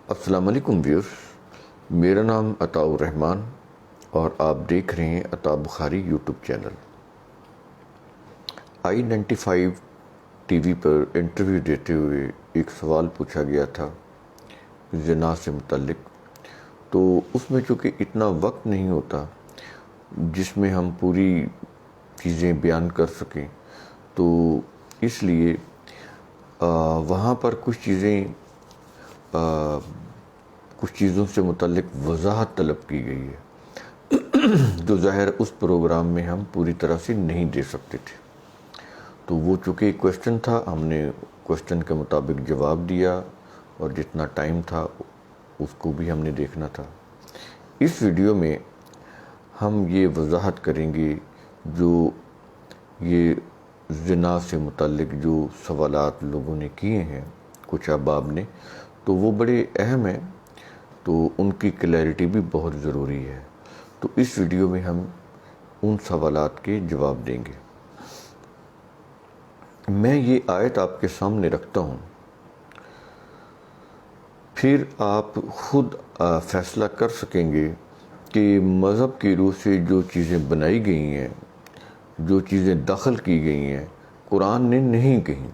السلام علیکم ویورز، میرا نام عطاء الرحمان اور آپ دیکھ رہے ہیں Ata Bukhari YouTube channel. I-95 TV پر انٹرویو دیتے ہوئے ایک سوال پوچھا گیا تھا زنا سے متعلق، تو اس میں چونکہ اتنا وقت نہیں ہوتا جس میں ہم پوری چیزیں بیان کر سکیں، تو اس لیے وہاں پر کچھ چیزوں سے متعلق وضاحت طلب کی گئی ہے جو ظاہر اس پروگرام میں ہم پوری طرح سے نہیں دے سکتے تھے۔ تو وہ چونکہ ایک کویسچن تھا، ہم نے کویسچن کے مطابق جواب دیا اور جتنا ٹائم تھا اس کو بھی ہم نے دیکھنا تھا۔ اس ویڈیو میں ہم یہ وضاحت کریں گے جو یہ زنا سے متعلق جو سوالات لوگوں نے کیے ہیں، کچھ احباب نے، تو وہ بڑے اہم ہیں، تو ان کی کلیئرٹی بھی بہت ضروری ہے۔ تو اس ویڈیو میں ہم ان سوالات کے جواب دیں گے۔ میں یہ آیت آپ کے سامنے رکھتا ہوں، پھر آپ خود فیصلہ کر سکیں گے کہ مذہب کی روح سے جو چیزیں بنائی گئی ہیں، جو چیزیں دخل کی گئی ہیں، قرآن نے نہیں کہیں۔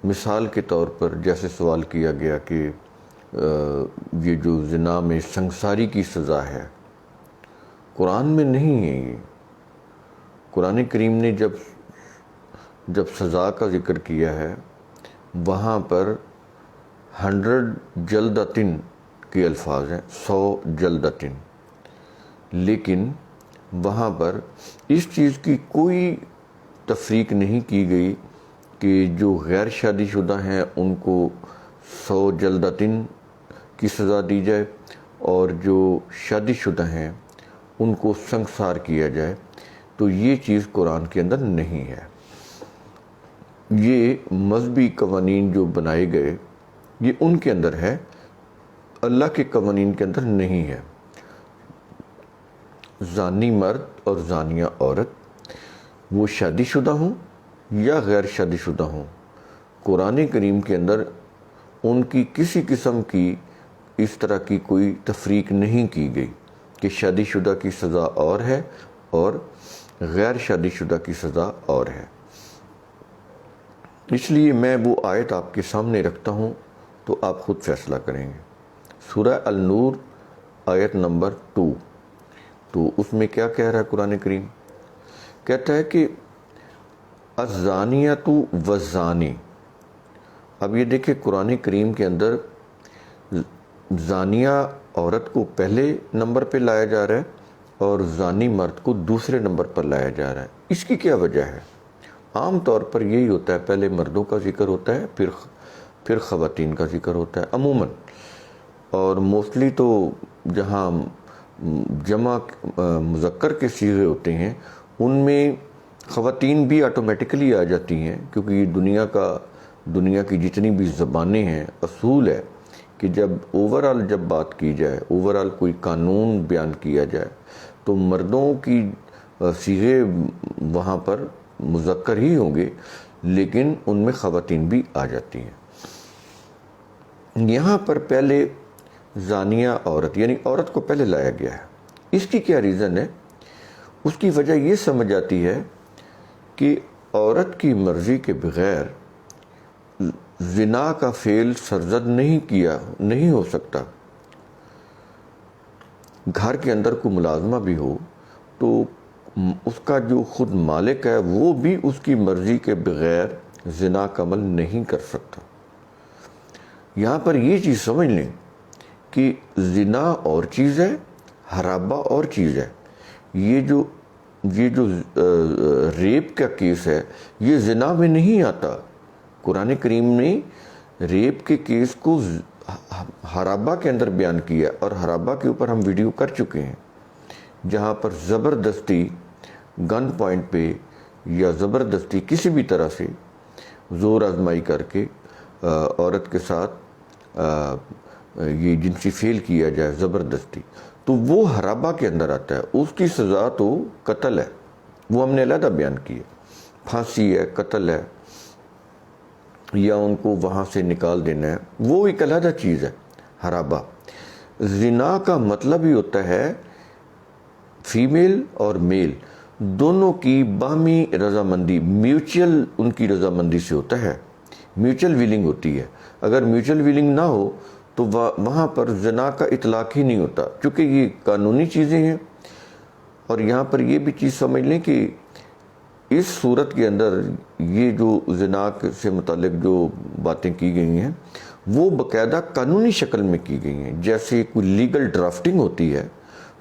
مثال کے طور پر جیسے سوال کیا گیا کہ یہ جو زنا میں سنگساری کی سزا ہے، قرآن میں نہیں ہے یہ۔ قرآن کریم نے جب سزا کا ذکر کیا ہے، وہاں پر 100 جلدتن کے الفاظ ہیں، 100 جلدتن، لیکن وہاں پر اس چیز کی کوئی تفریق نہیں کی گئی کہ جو غیر شادی شدہ ہیں ان کو 100 جلدتن کی سزا دی جائے اور جو شادی شدہ ہیں ان کو سنگسار کیا جائے۔ تو یہ چیز قرآن کے اندر نہیں ہے۔ یہ مذہبی قوانین جو بنائے گئے یہ ان کے اندر ہے، اللہ کے قوانین کے اندر نہیں ہے۔ زانی مرد اور زانیہ عورت، وہ شادی شدہ ہوں یا غیر شادی شدہ ہوں، قرآن کریم کے اندر ان کی کسی قسم کی اس طرح کی کوئی تفریق نہیں کی گئی کہ شادی شدہ کی سزا اور ہے اور غیر شادی شدہ کی سزا اور ہے۔ اس لیے میں وہ آیت آپ کے سامنے رکھتا ہوں، تو آپ خود فیصلہ کریں گے۔ سورہ النور آیت نمبر 2، تو اس میں کیا کہہ رہا ہے قرآن کریم؟ کہتا ہے کہ الزانیۃ والزانی۔ اب یہ دیکھیں قرآن کریم کے اندر زانیہ عورت کو پہلے نمبر پہ لایا جا رہا ہے اور زانی مرد کو دوسرے نمبر پر لایا جا رہا ہے۔ اس کی کیا وجہ ہے؟ عام طور پر یہی ہوتا ہے، پہلے مردوں کا ذکر ہوتا ہے، پھر خواتین کا ذکر ہوتا ہے عموماً، اور موسٹلی تو جہاں جمع مذکر کے صیغے ہوتے ہیں ان میں خواتین بھی آٹومیٹکلی آ جاتی ہیں، کیونکہ یہ دنیا کی جتنی بھی زبانیں ہیں، اصول ہے کہ جب اوورآل جب بات کی جائے، اوورآل کوئی قانون بیان کیا جائے، تو مردوں کی صیغے وہاں پر مذکر ہی ہوں گے، لیکن ان میں خواتین بھی آ جاتی ہیں۔ یہاں پر پہلے زانیہ عورت یعنی عورت کو پہلے لایا گیا ہے۔ اس کی کیا ریزن ہے؟ اس کی وجہ یہ سمجھ آتی ہے کہ عورت کی مرضی کے بغیر زنا کا فعل سرزد نہیں ہو سکتا۔ گھر کے اندر کوئی ملازمہ بھی ہو تو اس کا جو خود مالک ہے وہ بھی اس کی مرضی کے بغیر زنا کا عمل نہیں کر سکتا۔ یہاں پر یہ چیز سمجھ لیں کہ زنا اور چیز ہے، حرابہ اور چیز ہے۔ یہ جو ریپ کا کیس ہے یہ زنا میں نہیں آتا۔ قرآن کریم نے ریپ کے کیس کو حرابہ کے اندر بیان کیا، اور حرابہ کے اوپر ہم ویڈیو کر چکے ہیں، جہاں پر زبردستی گن پوائنٹ پہ یا زبردستی کسی بھی طرح سے زور آزمائی کر کے عورت کے ساتھ یہ جنسی فعل کیا جائے زبردستی، تو وہ حرابہ کے اندر آتا ہے۔ اس کی سزا تو قتل ہے، وہ ہم نے علیحدہ بیان کی ہے، پھانسی ہے، قتل ہے۔ یا ان کو وہاں سے نکال دینا ہے، وہ ایک علیحدہ چیز ہے، حرابہ۔ زنا کا مطلب ہی ہوتا ہے فیمیل اور میل دونوں کی باہمی رضامندی، میوچل ان کی رضامندی سے ہوتا ہے، میوچل ویلنگ ہوتی ہے۔ اگر میوچل ویلنگ نہ ہو تو وہاں پر زنا کا اطلاق ہی نہیں ہوتا، چونکہ یہ قانونی چیزیں ہیں۔ اور یہاں پر یہ بھی چیز سمجھ لیں کہ اس صورت کے اندر یہ جو زنا سے متعلق جو باتیں کی گئی ہیں وہ باقاعدہ قانونی شکل میں کی گئی ہیں، جیسے کوئی لیگل ڈرافٹنگ ہوتی ہے۔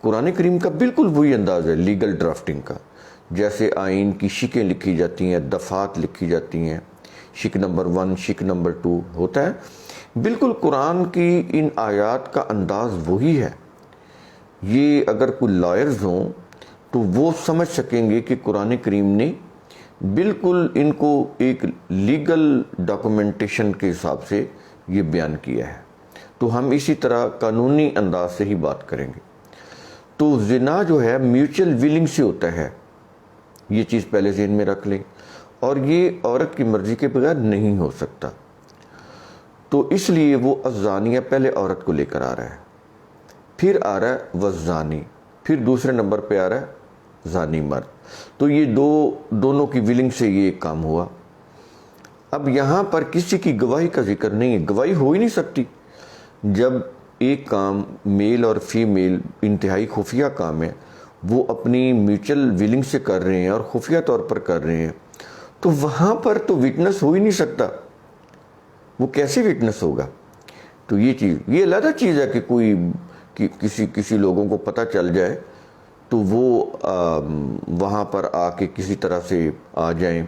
قرآن کریم کا بالکل وہی انداز ہے لیگل ڈرافٹنگ کا، جیسے آئین کی شکیں لکھی جاتی ہیں، دفعات لکھی جاتی ہیں، شک نمبر 1 شک نمبر 2 ہوتا ہے، بالکل قرآن کی ان آیات کا انداز وہی ہے۔ یہ اگر کوئی لائرز ہوں تو وہ سمجھ سکیں گے کہ قرآن کریم نے بالکل ان کو ایک لیگل ڈاکومنٹیشن کے حساب سے یہ بیان کیا ہے۔ تو ہم اسی طرح قانونی انداز سے ہی بات کریں گے۔ تو زنا جو ہے میوچل ویلنگ سے ہوتا ہے، یہ چیز پہلے ذہن میں رکھ لیں، اور یہ عورت کی مرضی کے بغیر نہیں ہو سکتا۔ تو اس لیے وہ الزانیہ پہلے عورت کو لے کر آ رہا ہے، پھر آ رہا ہے والزانی، پھر دوسرے نمبر پہ آ رہا ہے زانی مرد۔ تو یہ دونوں کی ویلنگ سے یہ کام ہوا۔ اب یہاں پر کسی کی گواہی کا ذکر نہیں ہے، گواہی ہو ہی نہیں سکتی۔ جب ایک کام میل اور فیمیل انتہائی خفیہ کام ہے، وہ اپنی میوچل ویلنگ سے کر رہے ہیں اور خفیہ طور پر کر رہے ہیں، تو وہاں پر تو وٹنس ہو ہی نہیں سکتا، وہ کیسے وٹنس ہوگا؟ تو یہ چیز، یہ علیحدہ چیز ہے کہ کوئی کسی لوگوں کو پتہ چل جائے تو وہ وہاں پر آ کے کسی طرح سے آ جائیں،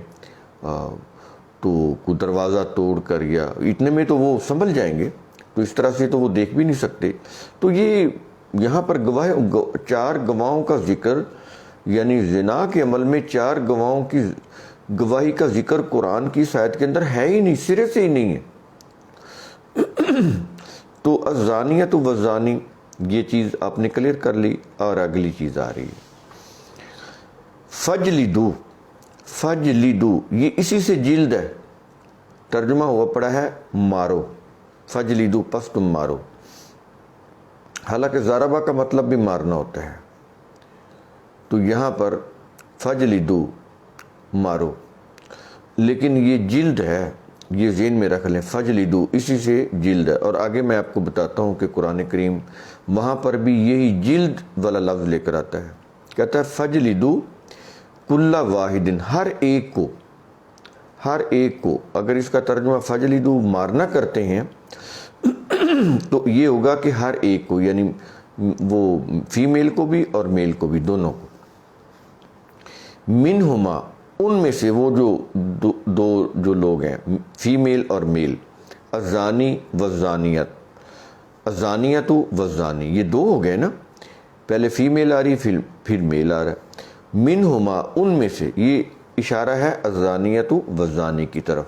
تو کوئی دروازہ توڑ کر یا اتنے میں تو وہ سنبھل جائیں گے، تو اس طرح سے تو وہ دیکھ بھی نہیں سکتے۔ تو یہ یہاں پر 4 گواہوں کا ذکر، یعنی زنا کے عمل میں 4 گواہوں کی گواہی کا ذکر قرآن کی اس آیت کے اندر ہے ہی نہیں، سرے سے ہی نہیں ہے۔ تو الزانیۃ والزانی یہ چیز آپ نے کلیئر کر لی، اور اگلی چیز آ رہی ہے فجلدو۔ فجلدو یہ اسی سے جلد ہے، ترجمہ ہوا پڑا ہے مارو، فجلدو پس تم مارو۔ حالانکہ ضربہ کا مطلب بھی مارنا ہوتا ہے، تو یہاں پر فجلدو مارو، لیکن یہ جلد ہے، یہ ذہن میں رکھ لیں، فجلدو اسی سے جلد ہے۔ اور آگے میں آپ کو بتاتا ہوں کہ قرآن کریم وہاں پر بھی یہی جلد والا لفظ لے کر آتا ہے، کہتا ہے فجلدو کل واحد، ہر ایک کو، ہر ایک کو۔ اگر اس کا ترجمہ فجلدو مارنا کرتے ہیں تو یہ ہوگا کہ ہر ایک کو، یعنی وہ فیمیل کو بھی اور میل کو بھی، دونوں کو۔ منہما ان میں سے، وہ جو لوگ ہیں فیمیل اور میل، الزانی والزانیت، الزانیۃ والزانی، یہ 2 ہو گئے نا، پہلے فیمیل آ رہی پھر میل آ رہا ہے۔ منہما ان میں سے، یہ اشارہ ہے الزانیۃ والزانی کی طرف۔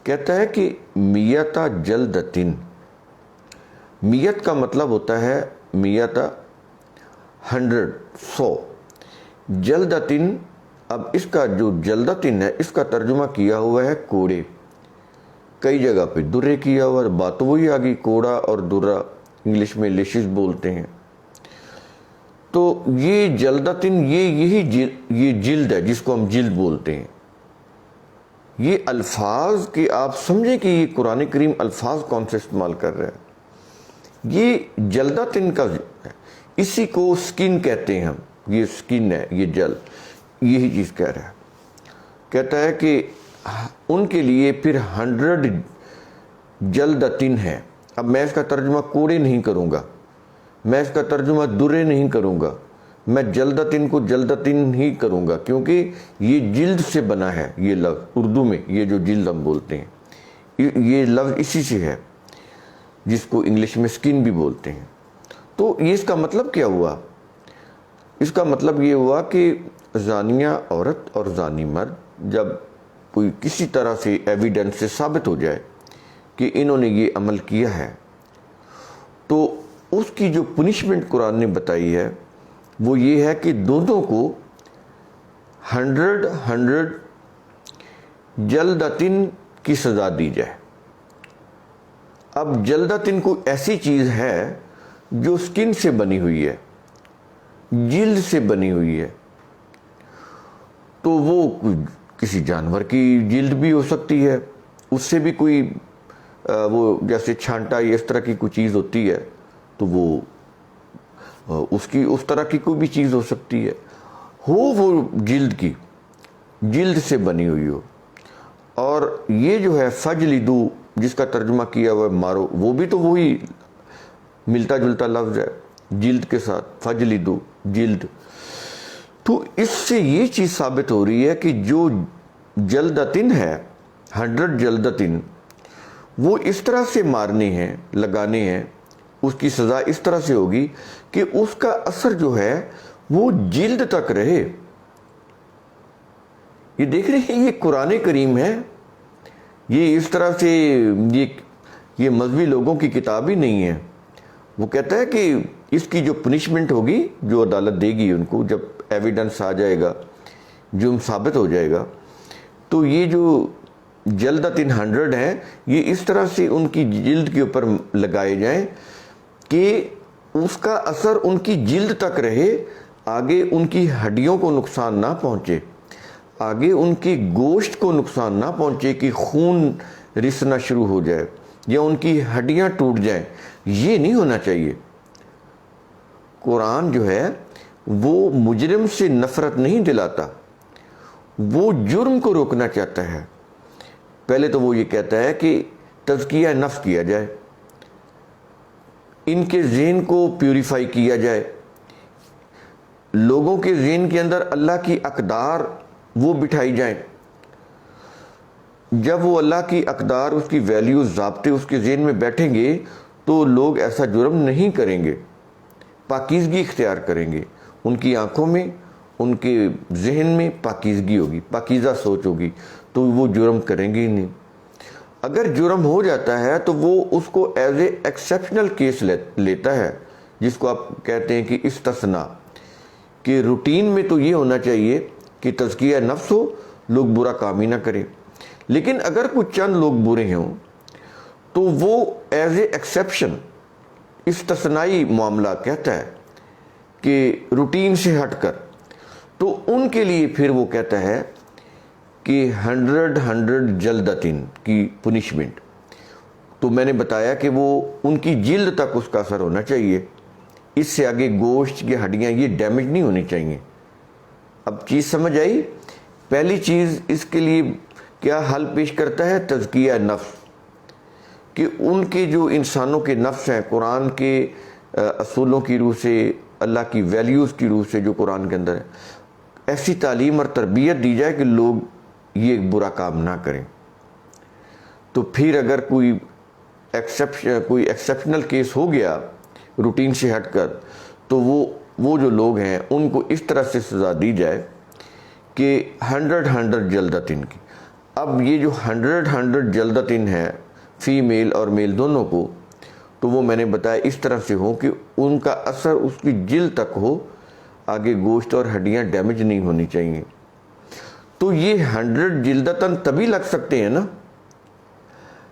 کہتا ہے کہ میت جلدتن، میت کا مطلب ہوتا ہے میت 100، جلدتن، اب اس کا جو جلدتن ہے اس کا ترجمہ کیا ہوا ہے کوڑے، کئی جگہ پہ درے کیا ہوا ہے، بات وہی آ گئی، کوڑا اور درہ انگلش میں لیشز بولتے ہیں۔ تو یہ جلدتن، یہ جلد ہے جس کو ہم جلد بولتے ہیں۔ یہ الفاظ کہ آپ سمجھیں کہ یہ قرآن کریم الفاظ کون سے استعمال کر رہا ہے، یہ جلدتن کا ہے، اسی کو سکن کہتے ہیں ہم، یہ سکن ہے، یہ جلد، یہی چیز کہہ رہا ہے۔ کہتا ہے کہ ان کے لیے پھر 100 جلدتن ہے۔ اب میں اس کا ترجمہ کوڑے نہیں کروں گا، میں اس کا ترجمہ درے نہیں کروں گا، میں جلدتن کو جلدتن ہی کروں گا، کیونکہ یہ جلد سے بنا ہے۔ یہ لفظ اردو میں یہ جو جلد ہم بولتے ہیں، یہ لفظ اسی سے ہے، جس کو انگلش میں سکن بھی بولتے ہیں۔ تو یہ اس کا مطلب کیا ہوا؟ اس کا مطلب یہ ہوا کہ زانیہ عورت اور زانی مرد جب کوئی کسی طرح سے ایویڈنس سے ثابت ہو جائے کہ انہوں نے یہ عمل کیا ہے، تو اس کی جو پنشمنٹ قرآن نے بتائی ہے وہ یہ ہے کہ دونوں کو 100 جلدتن کی سزا دی جائے۔ اب جلدتن کوئی ایسی چیز ہے جو سکن سے بنی ہوئی ہے، جلد سے بنی ہوئی ہے، تو وہ کسی جانور کی جلد بھی ہو سکتی ہے، اس سے بھی کوئی وہ جیسے چھانٹا یا اس طرح کی کوئی چیز ہوتی ہے تو وہ اس طرح کی کوئی بھی چیز ہو سکتی ہے، وہ جلد سے بنی ہوئی ہو۔ اور یہ جو ہے فجلدو جس کا ترجمہ کیا ہوا ہے مارو، وہ بھی تو وہی ملتا جلتا لفظ ہے جلد کے ساتھ، فجلدو جلد۔ تو اس سے یہ چیز ثابت ہو رہی ہے کہ جو جلدتن ہے، 100 جلدتن، وہ اس طرح سے مارنے ہیں، لگانے ہیں، اس کی سزا اس طرح سے ہوگی کہ اس کا اثر جو ہے وہ جلد تک رہے۔ یہ دیکھ رہے ہیں، یہ قرآن کریم ہے، یہ اس طرح سے یہ مذہبی لوگوں کی کتاب ہی نہیں ہے۔ وہ کہتا ہے کہ اس کی جو پنشمنٹ ہوگی، جو عدالت دے گی ان کو، جب ایویڈنس آ جائے گا، جرم ثابت ہو جائے گا، تو یہ جو جلدتن 100 ہیں، یہ اس طرح سے ان کی جلد کے اوپر لگائے جائیں کہ اس کا اثر ان کی جلد تک رہے، آگے ان کی ہڈیوں کو نقصان نہ پہنچے، آگے ان کی گوشت کو نقصان نہ پہنچے کہ خون رسنا شروع ہو جائے یا ان کی ہڈیاں ٹوٹ جائیں۔ یہ نہیں ہونا چاہیے۔ قرآن جو ہے وہ مجرم سے نفرت نہیں دلاتا، وہ جرم کو روکنا چاہتا ہے۔ پہلے تو وہ یہ کہتا ہے کہ تزکیہ نفس کیا جائے، ان کے ذہن کو پیوریفائی کیا جائے، لوگوں کے ذہن کے اندر اللہ کی اقدار وہ بٹھائی جائیں۔ جب وہ اللہ کی اقدار، اس کی ویلیوز، ضابطے اس کے ذہن میں بیٹھیں گے تو لوگ ایسا جرم نہیں کریں گے، پاکیزگی اختیار کریں گے، ان کی آنکھوں میں، ان کے ذہن میں پاکیزگی ہوگی، پاکیزہ سوچ ہوگی، تو وہ جرم کریں گے ہی نہیں۔ اگر جرم ہو جاتا ہے تو وہ اس کو ایز اے ایکسیپشنل کیس لیتا ہے، جس کو آپ کہتے ہیں کہ استثناء، کہ روٹین میں تو یہ ہونا چاہیے کہ تزکیہ نفس ہو، لوگ برا کام ہی نہ کریں۔ لیکن اگر کچھ چند لوگ برے ہوں تو وہ ایز اے ایکسیپشن، استثنائی معاملہ کہتا ہے کہ روٹین سے ہٹ کر، تو ان کے لیے پھر وہ کہتا ہے کہ 100 جلدتن کی پنشمنٹ۔ تو میں نے بتایا کہ وہ ان کی جلد تک اس کا اثر ہونا چاہیے، اس سے آگے گوشت کی ہڈیاں یہ ڈیمیج نہیں ہونی چاہیے۔ اب چیز سمجھ آئی؟ پہلی چیز اس کے لیے کیا حل پیش کرتا ہے؟ تزکیہ نفس، کہ ان کے جو انسانوں کے نفس ہیں، قرآن کے اصولوں کی روح سے، اللہ کی ویلیوز کی روح سے جو قرآن کے اندر ہے، ایسی تعلیم اور تربیت دی جائے کہ لوگ یہ برا کام نہ کریں۔ تو پھر اگر کوئی ایکسیپشنل کیس ہو گیا روٹین سے ہٹ کر، تو وہ جو لوگ ہیں ان کو اس طرح سے سزا دی جائے کہ 100 جلدتن کی۔ اب یہ جو 100 جلدتن ہے فیمیل اور میل دونوں کو، تو وہ میں نے بتایا اس طرح سے ہو کہ ان کا اثر اس کی جلد تک ہو، آگے گوشت اور ہڈیاں ڈیمیج نہیں ہونی چاہیے۔ تو یہ 100 جلدتن تبھی لگ سکتے ہیں نا،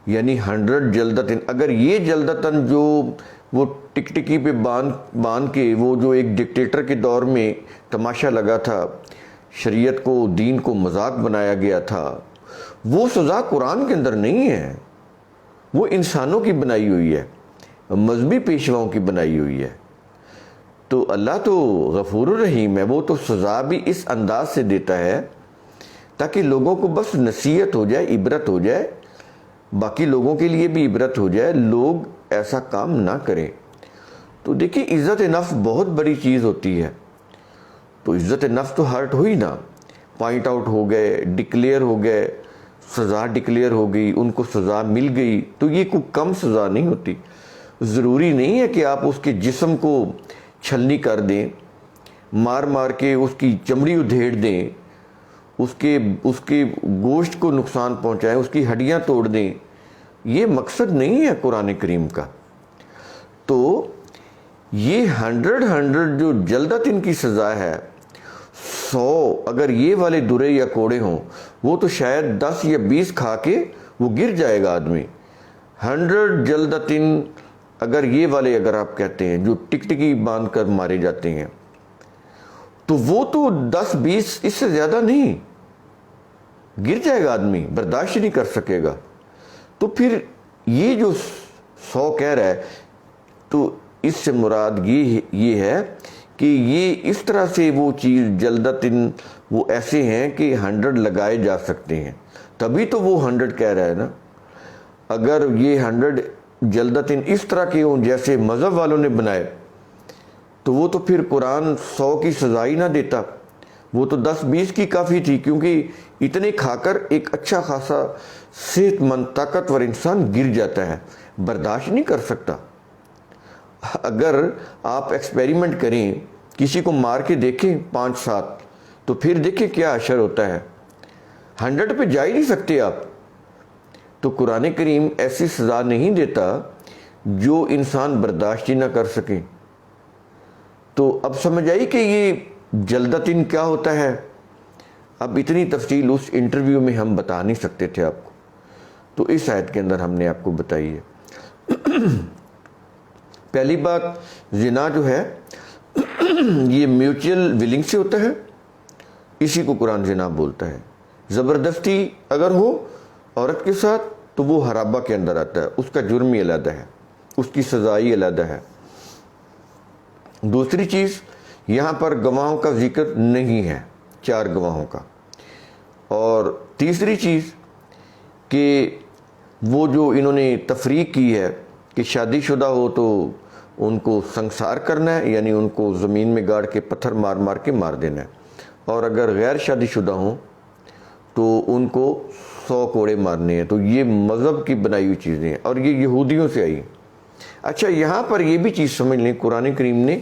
یعنی 100 جلدتن، اگر یہ جلدتن جو وہ ٹکٹکی پہ باندھ کے، وہ جو ایک ڈکٹیٹر کے دور میں تماشا لگا تھا، شریعت کو، دین کو مذاق بنایا گیا تھا، وہ سزا قرآن کے اندر نہیں ہے، وہ انسانوں کی بنائی ہوئی ہے، مذہبی پیشواؤں کی بنائی ہوئی ہے۔ تو اللہ تو غفور الرحیم ہے، وہ تو سزا بھی اس انداز سے دیتا ہے تاکہ لوگوں کو بس نصیحت ہو جائے، عبرت ہو جائے، باقی لوگوں کے لیے بھی عبرت ہو جائے، لوگ ایسا کام نہ کریں۔ تو دیکھیں، عزت نفس بہت بڑی چیز ہوتی ہے، تو عزت نفس تو ہرٹ ہوئی نا، پوائنٹ آؤٹ ہو گئے، ڈکلیئر ہو گئے، سزا ڈکلیئر ہو گئی، ان کو سزا مل گئی، تو یہ کوئی کم سزا نہیں ہوتی۔ ضروری نہیں ہے کہ آپ اس کے جسم کو چھلنی کر دیں، مار مار کے اس کی چمڑی ادھیڑ دیں، اس کے گوشت کو نقصان پہنچائیں، اس کی ہڈیاں توڑ دیں، یہ مقصد نہیں ہے قرآن کریم کا۔ تو یہ 100 جو جلدتن کی سزا ہے، 100 اگر یہ والے درے یا کوڑے ہوں، وہ تو شاید 10 یا 20 کھا کے وہ گر جائے گا آدمی. 100 جلدتن اگر یہ والے اگر آپ کہتے ہیں جو ٹکٹکی باندھ کر مارے جاتے ہیں تو وہ تو 10-20 اس سے زیادہ نہیں. گر جائے گا آدمی, برداشت نہیں کر سکے گا. تو پھر یہ جو 100 کہہ رہا ہے تو اس سے مراد یہ ہے کہ یہ اس طرح سے وہ چیز جلدتن وہ ایسے ہیں کہ 100 لگائے جا سکتے ہیں, تبھی تو وہ 100 کہہ رہا ہے نا. اگر یہ 100 جلدتن اس طرح کے ہوں جیسے مذہب والوں نے بنائے تو وہ تو پھر قرآن 100 کی سزا ہی نہ دیتا, وہ تو 10-20 کی کافی تھی, کیونکہ اتنے کھا کر ایک اچھا خاصا صحت مند طاقتور انسان گر جاتا ہے, برداشت نہیں کر سکتا. اگر آپ ایکسپیریمنٹ کریں, کسی کو مار کے دیکھیں 5-7 تو پھر دیکھیں کیا اثر ہوتا ہے. 100 پہ جا ہی نہیں سکتے آپ. تو قرآن کریم ایسی سزا نہیں دیتا جو انسان برداشت ہی نہ کر سکے. تو اب سمجھ آئی کہ یہ جلدتن کیا ہوتا ہے. اب اتنی تفصیل اس انٹرویو میں ہم بتا نہیں سکتے تھے آپ کو, تو اس آیت کے اندر ہم نے آپ کو بتائی ہے. پہلی بات, زنا جو ہے یہ میوچل ولنگ سے ہوتا ہے, اسی کو قرآن زنا بولتا ہے. زبردستی اگر ہو عورت کے ساتھ تو وہ حرابہ کے اندر آتا ہے, اس کا جرم ہی علیحدہ ہے, اس کی سزا ہی علیحدہ ہے. دوسری چیز, یہاں پر گواہوں کا ذکر نہیں ہے, 4 گواہوں کا. اور تیسری چیز کہ وہ جو انہوں نے تفریق کی ہے کہ شادی شدہ ہو تو ان کو سنسار کرنا ہے, یعنی ان کو زمین میں گاڑ کے پتھر مار مار کے مار دینا ہے, اور اگر غیر شادی شدہ ہوں تو ان کو 100 کوڑے مارنے ہیں. تو یہ مذہب کی بنائی ہوئی چیزیں ہیں اور یہ یہودیوں سے آئی. اچھا, یہاں پر یہ بھی چیز سمجھ لیں, قرآن کریم نے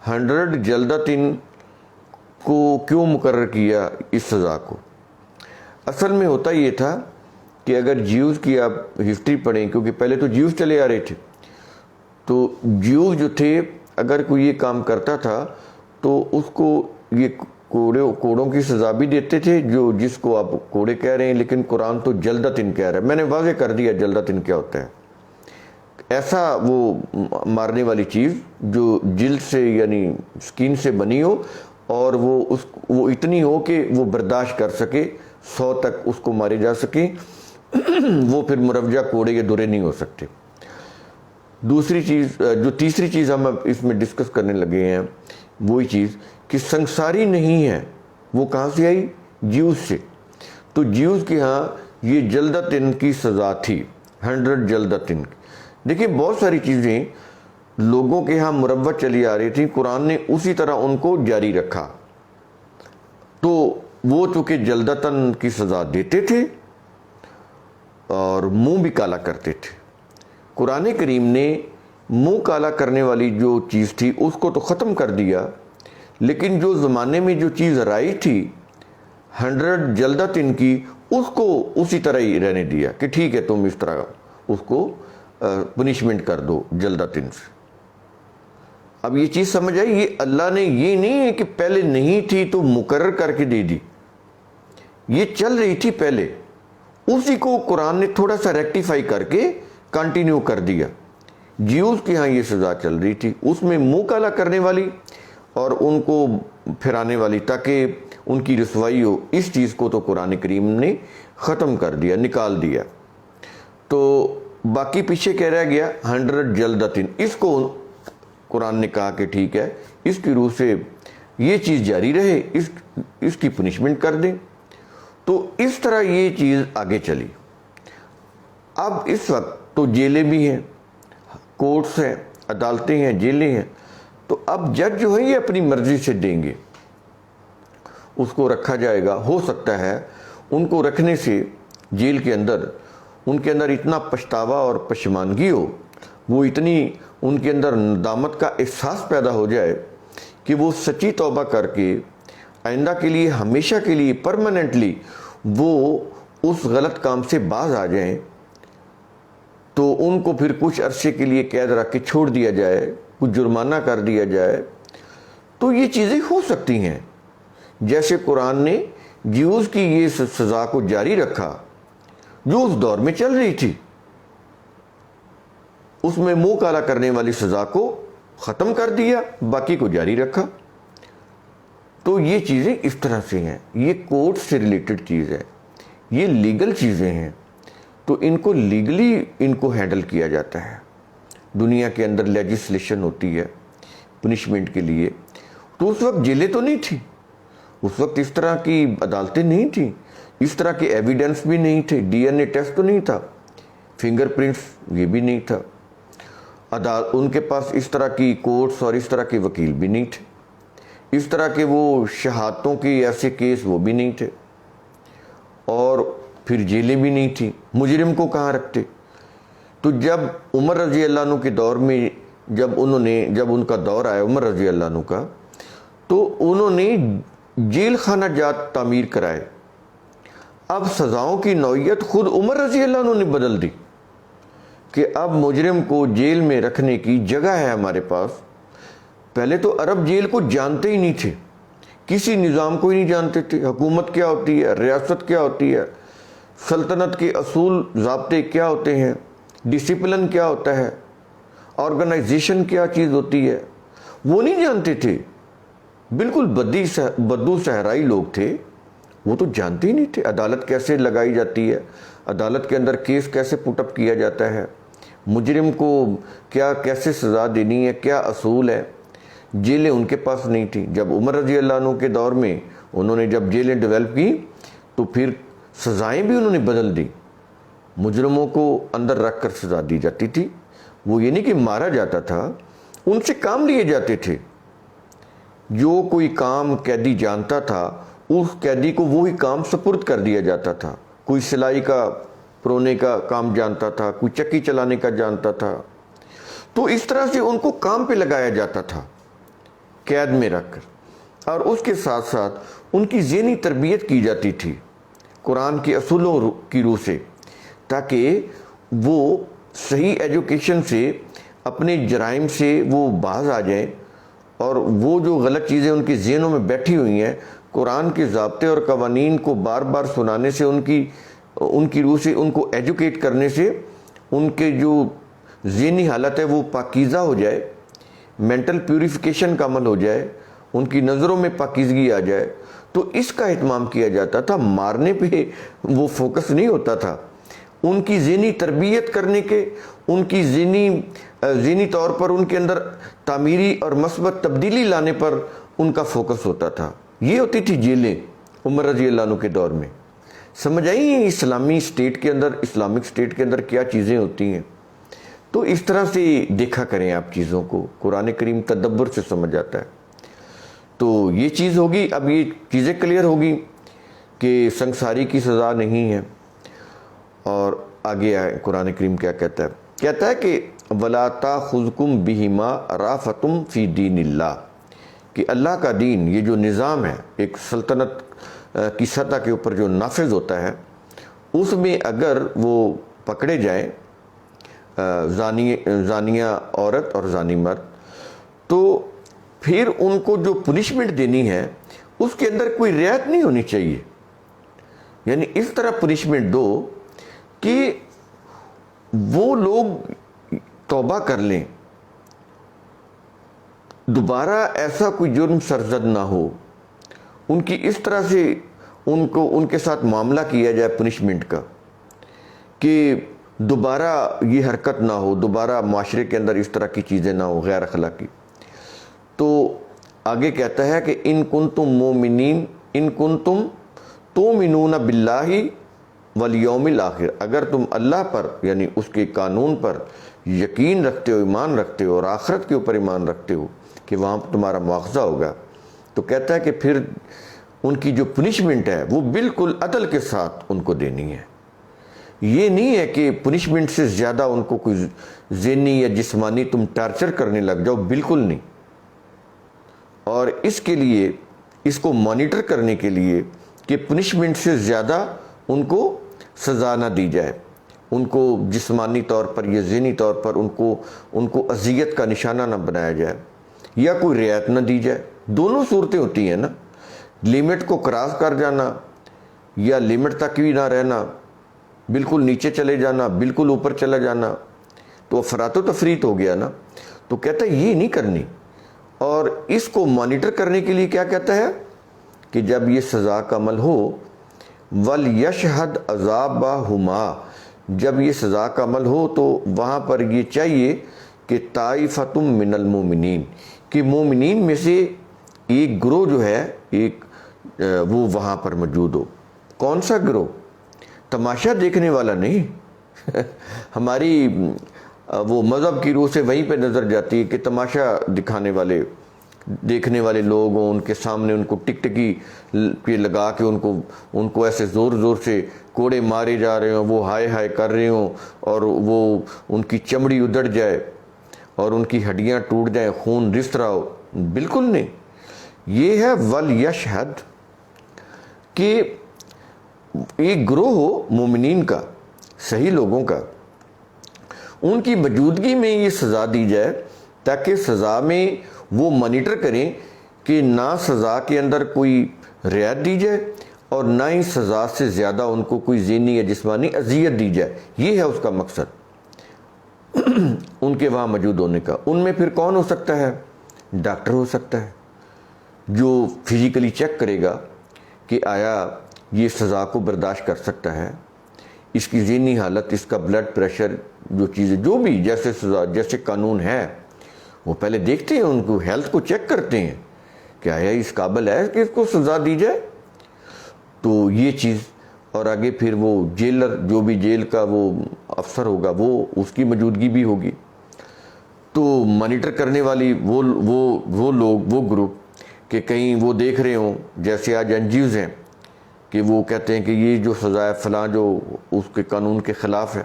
100 جلدتن کو کیوں مقرر کیا اس سزا کو. اصل میں ہوتا یہ تھا کہ اگر جیوز کی آپ ہسٹری پڑھیں, کیونکہ پہلے تو جیوز چلے آ رہے تھے, تو جیوز جو تھے اگر کوئی یہ کام کرتا تھا تو اس کو یہ کوڑوں کی سزا بھی دیتے تھے, جو جس کو آپ کوڑے کہہ رہے ہیں, لیکن قرآن تو جلدتن کہہ رہا ہے. میں نے واضح کر دیا جلدتن کیا ہوتا ہے. ایسا وہ مارنے والی چیز جو جلد سے یعنی سکین سے بنی ہو اور وہ اتنی ہو کہ وہ برداشت کر سکے, 100 تک اس کو مارے جا سکے. وہ پھر مروجہ کوڑے یا درے نہیں ہو سکتے. دوسری چیز, جو تیسری چیز ہم اب اس میں ڈسکس کرنے لگے ہیں, وہی چیز کہ سنساری نہیں ہے. وہ کہاں سے آئی؟ جیوز سے. تو جیوز کے ہاں یہ جلدتن کی سزا تھی, 100 جلدتن. دیکھیں بہت ساری چیزیں لوگوں کے ہاں مروج چلی آ رہی تھیں, قرآن نے اسی طرح ان کو جاری رکھا. تو وہ چونکہ جلدتن کی سزا دیتے تھے اور منہ بھی کالا کرتے تھے. قرآن کریم نے منہ کالا کرنے والی جو چیز تھی اس کو تو ختم کر دیا, لیکن جو زمانے میں جو چیز رائج تھی 100 جلدتن کی, اس کو اسی طرح ہی رہنے دیا کہ ٹھیک ہے تم اس طرح اس کو پنشمنٹ کر دو جلدتن سے. اب یہ چیز سمجھ آئی, یہ اللہ نے یہ نہیں ہے کہ پہلے نہیں تھی تو مقرر کر کے دے دی, یہ چل رہی تھی پہلے, اسی کو قرآن نے تھوڑا سا ریکٹیفائی کر کے کنٹینیو کر دیا. جیوز کے ہاں یہ سزا چل رہی تھی, اس میں منہ کالا کرنے والی اور ان کو پھرانے والی تاکہ ان کی رسوائی ہو, اس چیز کو تو قرآن کریم نے ختم کر دیا, نکال دیا. تو باقی پیچھے کہہ رہ گیا 100 جلدتن, اس کو قرآن نے کہا کہ ٹھیک ہے اس کی روح سے یہ چیز جاری رہے, اس کی پنشمنٹ کر دیں. تو اس طرح یہ چیز آگے چلی. اب اس وقت تو جیلیں بھی ہیں, کورٹس ہیں, عدالتیں ہیں, جیلیں ہیں. تو اب جج جو ہے یہ اپنی مرضی سے دیں گے, اس کو رکھا جائے گا. ہو سکتا ہے ان کو رکھنے سے جیل کے اندر ان کے اندر اتنا پچھتاوا اور پشیمانگی ہو, وہ اتنی ان کے اندر ندامت کا احساس پیدا ہو جائے کہ وہ سچی توبہ کر کے آئندہ کے لیے, ہمیشہ کے لیے, پرماننٹلی وہ اس غلط کام سے باز آ جائیں. تو ان کو پھر کچھ عرصے کے لیے قید رکھ کے چھوڑ دیا جائے, کچھ جرمانہ کر دیا جائے. تو یہ چیزیں ہو سکتی ہیں. جیسے قرآن نے جیوز کی یہ سزا کو جاری رکھا جو اس دور میں چل رہی تھی، اس میں منہ کالا کرنے والی سزا کو ختم کر دیا، باقی کو جاری رکھا۔ تو یہ چیزیں اس طرح سے ہیں، یہ کورٹ سے ریلیٹڈ چیز ہے، یہ لیگل چیزیں ہیں، تو ان کو لیگلی ان کو ہینڈل کیا جاتا ہے۔ دنیا کے اندر لیجسلیشن ہوتی ہے پنشمنٹ کے لیے، تو اس وقت جیلیں تو نہیں تھی، اس وقت اس طرح کی عدالتیں نہیں تھیں، اس طرح کے ایویڈنس بھی نہیں تھے، ڈی این اے ٹیسٹ تو نہیں تھا، فنگر پرنٹس یہ بھی نہیں تھا، ان کے پاس اس طرح کی کورٹس اور اس طرح کے وکیل بھی نہیں تھے، اس طرح کے وہ شہادتوں کے ایسے کیس وہ بھی نہیں تھے، اور پھر جیلیں بھی نہیں تھیں، مجرم کو کہاں رکھتے؟ تو جب عمر رضی اللہ عنہ کے دور میں جب ان کا دور آیا عمر رضی اللہ عنہ کا، تو انہوں نے جیل خانہ جات تعمیر کرائے۔ اب سزاؤں کی نوعیت خود عمر رضی اللہ عنہ نے بدل دی کہ اب مجرم کو جیل میں رکھنے کی جگہ ہے ہمارے پاس۔ پہلے تو عرب جیل کو جانتے ہی نہیں تھے، کسی نظام کو ہی نہیں جانتے تھے، حکومت کیا ہوتی ہے، ریاست کیا ہوتی ہے، سلطنت کے اصول ضابطے کیا ہوتے ہیں، ڈسپلن کیا ہوتا ہے، آرگنائزیشن کیا چیز ہوتی ہے، وہ نہیں جانتے تھے۔ بالکل بدو صحرائی لوگ تھے، وہ تو جانتے ہی نہیں تھے عدالت کیسے لگائی جاتی ہے، عدالت کے اندر کیس کیسے پٹ اپ کیا جاتا ہے، مجرم کو کیسے سزا دینی ہے، کیا اصول ہے۔ جیلیں ان کے پاس نہیں تھی۔ جب عمر رضی اللہ عنہ کے دور میں انہوں نے جب جیلیں ڈیولپ کی تو پھر سزائیں بھی انہوں نے بدل دی، مجرموں کو اندر رکھ کر سزا دی جاتی تھی، وہ یہ نہیں کہ مارا جاتا تھا، ان سے کام لیے جاتے تھے۔ جو کوئی کام قیدی جانتا تھا اس قیدی کو وہی کام سپرد کر دیا جاتا تھا۔ کوئی سلائی کا پرونے کا کام جانتا تھا، کوئی چکی چلانے کا جانتا تھا، تو اس طرح سے ان کو کام پہ لگایا جاتا تھا قید میں رکھ کر، اور اس کے ساتھ ساتھ ان کی ذہنی تربیت کی جاتی تھی قرآن کے اصولوں کی روح سے، تاکہ وہ صحیح ایجوکیشن سے اپنے جرائم سے وہ باز آ جائیں، اور وہ جو غلط چیزیں ان کے ذہنوں میں بیٹھی ہوئی ہیں، قرآن کے ضابطے اور قوانین کو بار بار سنانے سے ان کی روح سے ان کو ایجوکیٹ کرنے سے ان کے جو ذہنی حالت ہے وہ پاکیزہ ہو جائے، مینٹل پیوریفیکیشن کا عمل ہو جائے، ان کی نظروں میں پاکیزگی آ جائے۔ تو اس کا اہتمام کیا جاتا تھا، مارنے پہ وہ فوکس نہیں ہوتا تھا، ان کی ذہنی تربیت کرنے کے، ان کی ذہنی طور پر ان کے اندر تعمیری اور مثبت تبدیلی لانے پر ان کا فوکس ہوتا تھا۔ یہ ہوتی تھی جیلیں عمر رضی اللہ عنہ کے دور میں۔ سمجھ آئی اسلامی اسٹیٹ کے اندر، اسلامک اسٹیٹ کے اندر کیا چیزیں ہوتی ہیں؟ تو اس طرح سے دیکھا کریں آپ چیزوں کو، قرآن کریم تدبر سے سمجھ آتا ہے۔ تو یہ چیز ہوگی، اب یہ چیزیں کلیئر ہوگی کہ سنگساری کی سزا نہیں ہے۔ اور آگے آئے قرآن کریم کیا کہتا ہے کہ وَلَا تَأْخُذْكُمْ بِهِمَا رَأْفَةٌ فِي دِينِ اللَّهِ، کہ اللہ کا دین، یہ جو نظام ہے ایک سلطنت کی سطح کے اوپر جو نافذ ہوتا ہے، اس میں اگر وہ پکڑے جائیں زانیہ عورت اور زانی مرد، تو پھر ان کو جو پنشمنٹ دینی ہے اس کے اندر کوئی رعایت نہیں ہونی چاہیے، یعنی اس طرح پنشمنٹ دو کہ وہ لوگ توبہ کر لیں، دوبارہ ایسا کوئی جرم سرزد نہ ہو، ان کی اس طرح سے ان کے ساتھ معاملہ کیا جائے پنشمنٹ کا کہ دوبارہ یہ حرکت نہ ہو، دوبارہ معاشرے کے اندر اس طرح کی چیزیں نہ ہو غیر اخلاقی۔ تو آگے کہتا ہے کہ ان کنتم مومنین، ان کنتم تؤمنون باللہ والیوم الآخر، اگر تم اللہ پر یعنی اس کے قانون پر یقین رکھتے ہو، ایمان رکھتے ہو، اور آخرت کے اوپر ایمان رکھتے ہو کہ وہاں تمہارا مواخذہ ہوگا، تو کہتا ہے کہ پھر ان کی جو پنشمنٹ ہے وہ بالکل عدل کے ساتھ ان کو دینی ہے۔ یہ نہیں ہے کہ پنشمنٹ سے زیادہ ان کو کوئی ذہنی یا جسمانی تم ٹارچر کرنے لگ جاؤ، بالکل نہیں۔ اور اس کے لیے، اس کو مانیٹر کرنے کے لیے کہ پنشمنٹ سے زیادہ ان کو سزا نہ دی جائے، ان کو جسمانی طور پر یا ذہنی طور پر ان کو اذیت کا نشانہ نہ بنایا جائے، یا کوئی رعایت نہ دی جائے۔ دونوں صورتیں ہوتی ہیں نا، لمٹ کو کراس کر جانا یا لمٹ تک بھی نہ رہنا، بالکل نیچے چلے جانا، بالکل اوپر چلا جانا، تو افراط و تفریط ہو گیا نا. تو کہتا ہے یہ نہیں کرنی. اور اس کو مانیٹر کرنے کے لیے کیا کہتا ہے کہ جب یہ سزا کا عمل ہو، وَلْيَشْهَدْ عَذَابَهُمَا، جب یہ سزا کا عمل ہو تو وہاں پر یہ چاہیے کہ طائفۃ من المومنین، کہ مومنین میں سے ایک گروہ جو ہے ایک وہ وہاں پر موجود ہو. کون سا گروہ؟ تماشا دیکھنے والا نہیں. ہماری وہ مذہب کی روح سے وہیں پہ نظر جاتی ہے کہ تماشا دکھانے والے، دیکھنے والے لوگ ہوں، ان کے سامنے ان کو ٹکٹکی پہ لگا کے ان کو ایسے زور زور سے کوڑے مارے جا رہے ہوں، وہ ہائے ہائے کر رہے ہوں، اور وہ ان کی چمڑی ادڑ جائے اور ان کی ہڈیاں ٹوٹ جائیں، خون رس رہا ہو. بالکل نہیں. یہ ہے وَلْيَشْهَدْ، کہ ایک گروہ ہو مومنین کا، صحیح لوگوں کا، ان کی موجودگی میں یہ سزا دی جائے، تاکہ سزا میں وہ مانیٹر کریں کہ نہ سزا کے اندر کوئی رعایت دی جائے اور نہ ہی سزا سے زیادہ ان کو کوئی ذہنی یا جسمانی اذیت دی جائے. یہ ہے اس کا مقصد ان کے وہاں موجود ہونے کا. ان میں پھر کون ہو سکتا ہے؟ ڈاکٹر ہو سکتا ہے جو فزیکلی چیک کرے گا کہ آیا یہ سزا کو برداشت کر سکتا ہے، اس کی ذہنی حالت، اس کا بلڈ پریشر، جو چیزیں جو بھی جیسے سزا جیسے قانون ہے وہ پہلے دیکھتے ہیں، ان کو ہیلتھ کو چیک کرتے ہیں کہ آیا اس قابل ہے کہ اس کو سزا دی جائے. تو یہ چیز، اور آگے پھر وہ جیلر، جو بھی جیل کا وہ افسر ہوگا، وہ اس کی موجودگی بھی ہوگی. تو مانیٹر کرنے والی وہ لوگ، وہ گروپ، کہ کہیں وہ دیکھ رہے ہوں، جیسے آج این جی اوز ہیں کہ وہ کہتے ہیں کہ یہ جو سزا ہے فلاں جو اس کے قانون کے خلاف ہے.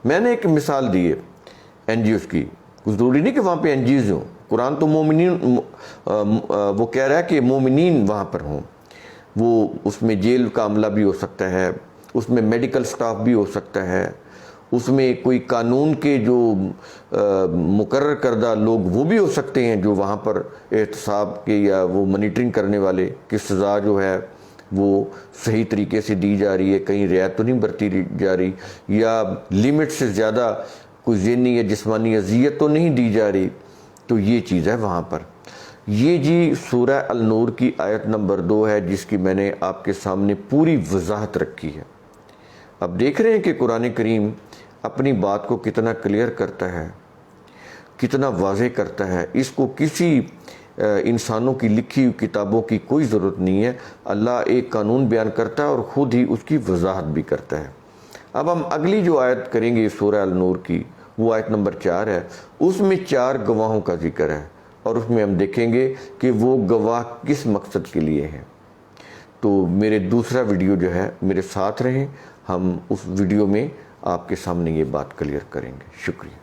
میں نے ایک مثال دی ہے این جی اوز کی، کچھ ضروری نہیں کہ وہاں پہ این جی اوز ہوں. قرآن تو مومنین، وہ کہہ رہا ہے کہ مومنین وہاں پر ہوں. وہ اس میں جیل کا عملہ بھی ہو سکتا ہے، اس میں میڈیکل سٹاف بھی ہو سکتا ہے، اس میں کوئی قانون کے جو مقرر کردہ لوگ وہ بھی ہو سکتے ہیں جو وہاں پر احتساب کے یا وہ مانیٹرنگ کرنے والے کہ سزا جو ہے وہ صحیح طریقے سے دی جا رہی ہے، کہیں رعایت تو نہیں برتی جا رہی، یا لمٹ سے زیادہ کوئی ذہنی یا جسمانی اذیت تو نہیں دی جا رہی. تو یہ چیز ہے وہاں پر. یہ جی سورہ النور کی آیت نمبر 2 ہے جس کی میں نے آپ کے سامنے پوری وضاحت رکھی ہے. اب دیکھ رہے ہیں کہ قرآن کریم اپنی بات کو کتنا کلیئر کرتا ہے، کتنا واضح کرتا ہے. اس کو کسی انسانوں کی لکھی ہوئی کتابوں کی کوئی ضرورت نہیں ہے. اللہ ایک قانون بیان کرتا ہے اور خود ہی اس کی وضاحت بھی کرتا ہے. اب ہم اگلی جو آیت کریں گے سورہ النور کی، وہ آیت نمبر 4 ہے. اس میں 4 گواہوں کا ذکر ہے اور اس میں ہم دیکھیں گے کہ وہ گواہ کس مقصد کے لیے ہیں. تو میرے دوسرا ویڈیو جو ہے میرے ساتھ رہیں، ہم اس ویڈیو میں آپ کے سامنے یہ بات کلیئر کریں گے. شکریہ.